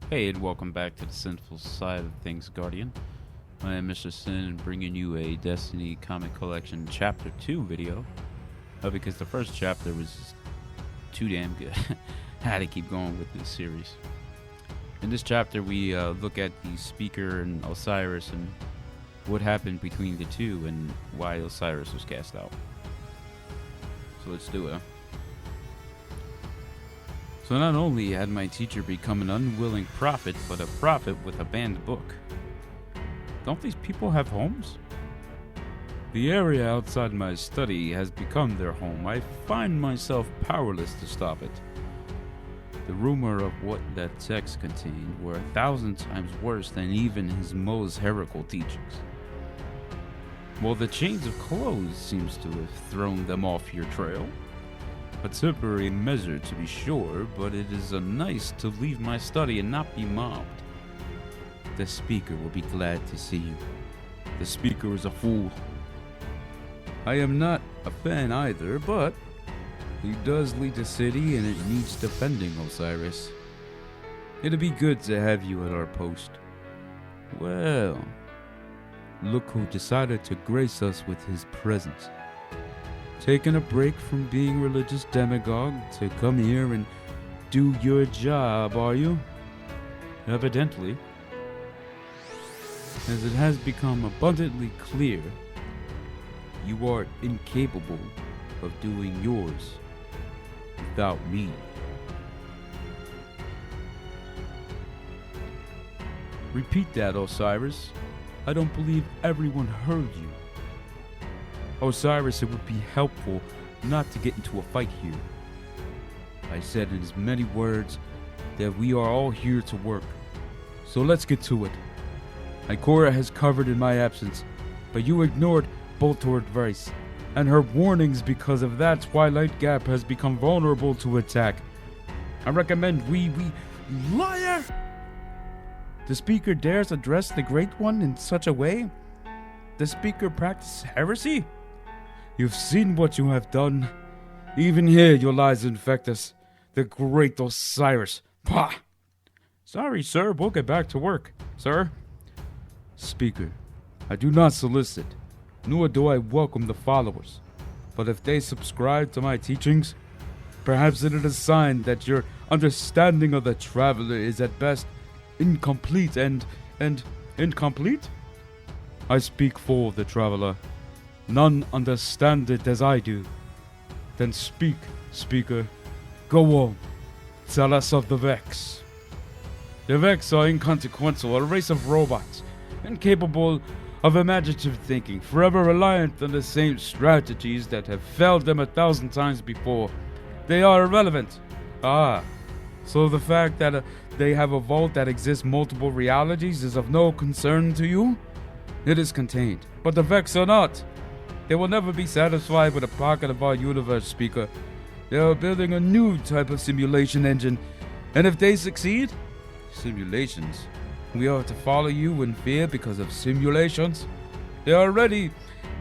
Hey, and welcome back to the Sinful Side of Things, Guardian. I am Mr. Sin, bringing you a Destiny Comic Collection Chapter 2 video. Because the first chapter was just too damn good. I had to keep going with this series. In this chapter, we look at the Speaker and Osiris and what happened between the two and why Osiris was cast out. So let's do it. So not only had my teacher become an unwilling prophet, but a prophet with a banned book. Don't these people have homes? The area outside my study has become their home. I find myself powerless to stop it. The rumor of what that text contained were 1,000 times worse than even his most heretical teachings. While the change of clothes seems to have thrown them off your trail, a temporary measure to be sure, but it is nice to leave my study and not be mobbed. The Speaker will be glad to see you. The Speaker is a fool. I am not a fan either, but he does lead the city and it needs defending, Osiris. It'll be good to have you at our post. Well, look who decided to grace us with his presence. Taking a break from being religious demagogue to come here and do your job, are you? Evidently. As it has become abundantly clear, you are incapable of doing yours without me. Repeat that, Osiris. I don't believe everyone heard you. Osiris, it would be helpful not to get into a fight here. I said in as many words that we are all here to work. So let's get to it. Ikora has covered in my absence, but you ignored Boltor advice and her warnings. Because of that, Twilight Gap has become vulnerable to attack. I recommend we liar! The Speaker dares address the Great One in such a way? The Speaker practices heresy? You've seen what you have done. Even here your lies infect us. The great Osiris. Pah! Sorry, sir. We'll get back to work, sir. Speaker, I do not solicit, nor do I welcome the followers. But if they subscribe to my teachings, perhaps it is a sign that your understanding of the traveler is at best incomplete and incomplete? I speak for the traveler. None understand it as I do. Then speak, Speaker. Go on. Tell us of the Vex. The Vex are inconsequential, a race of robots, incapable of imaginative thinking, forever reliant on the same strategies that have failed them 1,000 times before. They are irrelevant. So the fact that they have a vault that exists multiple realities is of no concern to you? It is contained, but the Vex are not. They will never be satisfied with a pocket of our universe, Speaker. They are building a new type of simulation engine, and if they succeed, simulations. We are to follow you in fear because of simulations. They are already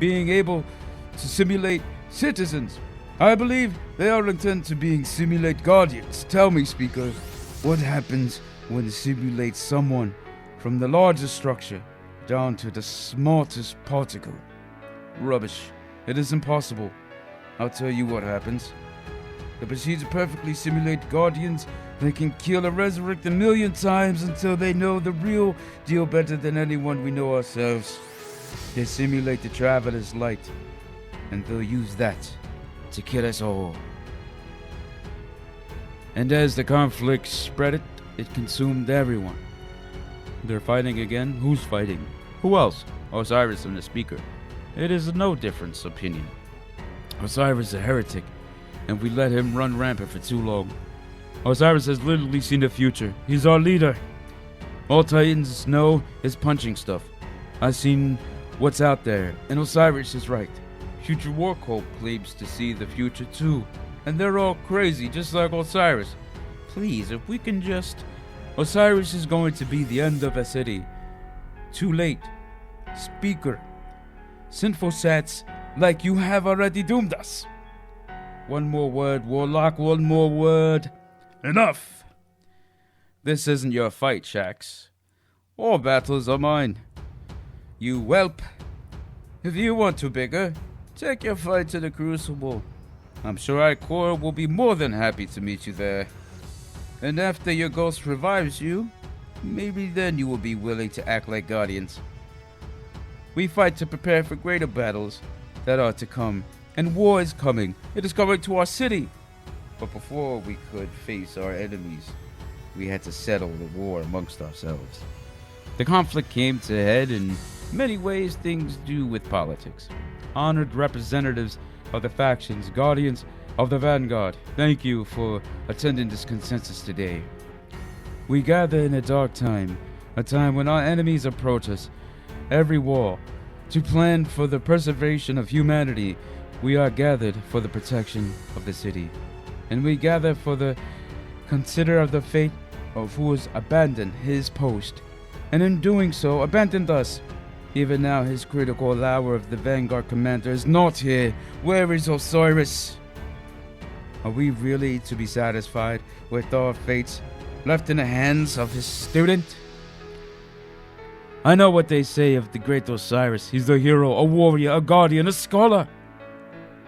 being able to simulate citizens. I believe they are intent to being simulate guardians. Tell me, Speaker, what happens when they simulate someone from the largest structure down to the smallest particle? Rubbish. It is impossible. I'll tell you what happens. They proceed to perfectly simulate guardians. They can kill or resurrect 1,000,000 times until they know the real deal better than anyone we know ourselves. They simulate the traveler's light, and they'll use that to kill us all. And as the conflict spread, it consumed everyone. They're fighting again? Who's fighting? Who else? Osiris and the Speaker. It is no difference opinion. Osiris is a heretic, and we let him run rampant for too long. Osiris has literally seen the future. He's our leader. All Titans know is punching stuff. I've seen what's out there, and Osiris is right. Future War Cult claims to see the future too, and they're all crazy, just like Osiris. Please, if we can just... Osiris is going to be the end of a city. Too late. Speaker. Sinful sats like you have already doomed us. One more word, Warlock, one more word. Enough! This isn't your fight, Shax. All battles are mine. You whelp. If you want to bigger, take your fight to the Crucible. I'm sure Ikora will be more than happy to meet you there. And after your ghost revives you, maybe then you will be willing to act like guardians. We fight to prepare for greater battles that are to come. And war is coming. It is coming to our city. But before we could face our enemies, we had to settle the war amongst ourselves. The conflict came to a head in many ways things do with politics. Honored representatives of the factions, guardians of the Vanguard, thank you for attending this consensus today. We gather in a dark time, a time when our enemies approach us, every war, to plan for the preservation of humanity. We are gathered for the protection of the city, and we gather for the consider of the fate of who has abandoned his post, and in doing so abandoned us. Even now his critical hour of the Vanguard commander is not here. Where is Osiris? Are we really to be satisfied with our fates left in the hands of his student? I know what they say of the great Osiris. He's a hero, a warrior, a guardian, a scholar.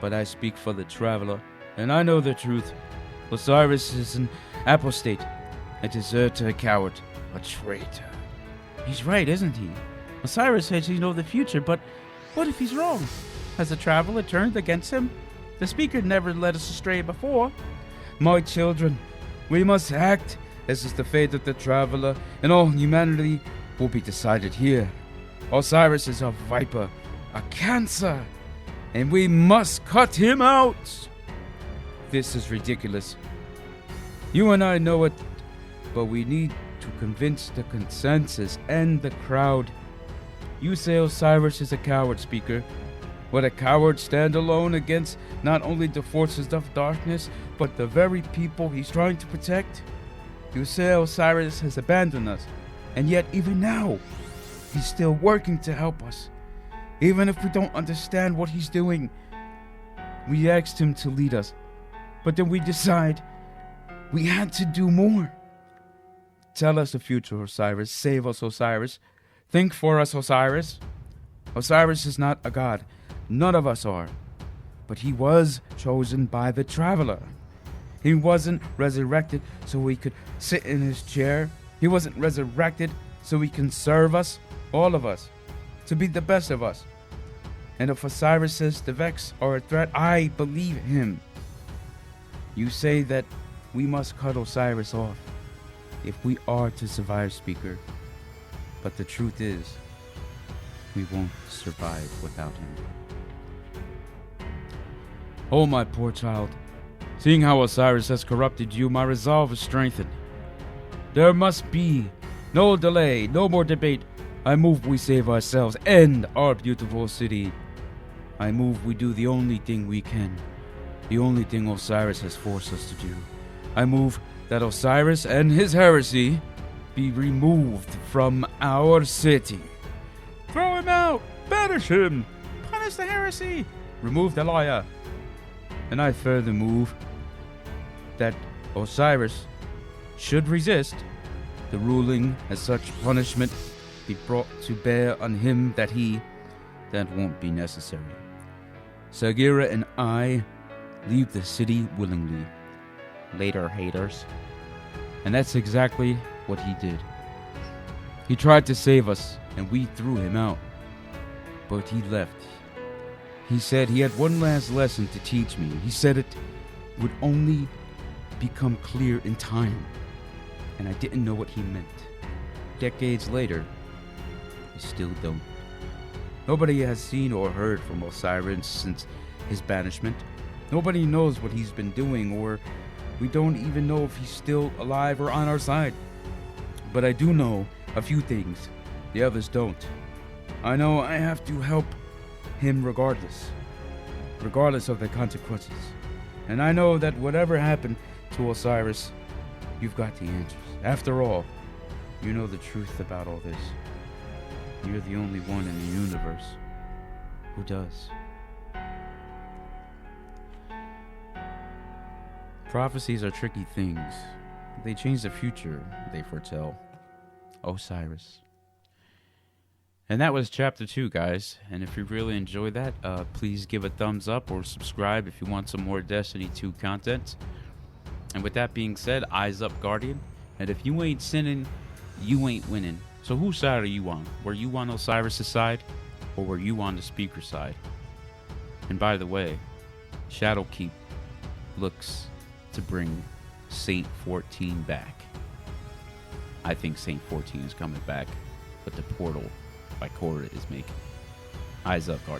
But I speak for the traveler, and I know the truth. Osiris is an apostate, a deserter, a coward, a traitor. He's right, isn't he? Osiris says he knows the future, but what if he's wrong? Has the traveler turned against him? The speaker never led us astray before. My children, we must act. This is the fate of the traveler, and all humanity will be decided here. Osiris is a viper, a cancer, and we must cut him out. This is ridiculous. You and I know it, but we need to convince the consensus and the crowd. You say Osiris is a coward, speaker. Would a coward stand alone against not only the forces of darkness, but the very people he's trying to protect? You say Osiris has abandoned us, and yet even now, he's still working to help us. Even if we don't understand what he's doing, we asked him to lead us, but then we decide we had to do more. Tell us the future, Osiris. Save us, Osiris. Think for us, Osiris. Osiris is not a god. None of us are. But he was chosen by the traveler. He wasn't resurrected so he could sit in his chair. He wasn't resurrected so he can serve us, all of us, to be the best of us. And if Osiris says the Vex are a threat, I believe him. You say that we must cut Osiris off if we are to survive, speaker. But the truth is, we won't survive without him. Oh, my poor child. Seeing how Osiris has corrupted you, my resolve is strengthened. There must be no delay, no more debate. I move we save ourselves and our beautiful city. I move we do the only thing we can. The only thing Osiris has forced us to do. I move that Osiris and his heresy be removed from our city. Throw him out! Banish him! Punish the heresy! Remove the liar. And I further move that Osiris should resist the ruling, as such punishment be brought to bear on him that won't be necessary. Sagira and I leave the city willingly. Later, haters. And that's exactly what he did. He tried to save us, and we threw him out. But he left. He said he had one last lesson to teach me. He said it would only become clear in time. And I didn't know what he meant. Decades later, I still don't. Nobody has seen or heard from Osiris since his banishment. Nobody knows what he's been doing, or we don't even know if he's still alive or on our side. But I do know a few things the others don't. I know I have to help him regardless of the consequences. And I know that whatever happened to Osiris, you've got the answers. After all, you know the truth about all this. You're the only one in the universe who does. Prophecies are tricky things. they change the future, they foretell. Osiris. And that was chapter 2, guys. And if you really enjoyed that, please give a thumbs up or subscribe if you want some more Destiny 2 content. And with that being said, eyes up, Guardian. And if you ain't sinning, you ain't winning. So whose side are you on? Were you on Osiris' side, or were you on the speaker side? And by the way, Shadowkeep looks to bring Saint 14 back. I think Saint 14 is coming back, but the portal by Korra is making. Eyes up, Guardian.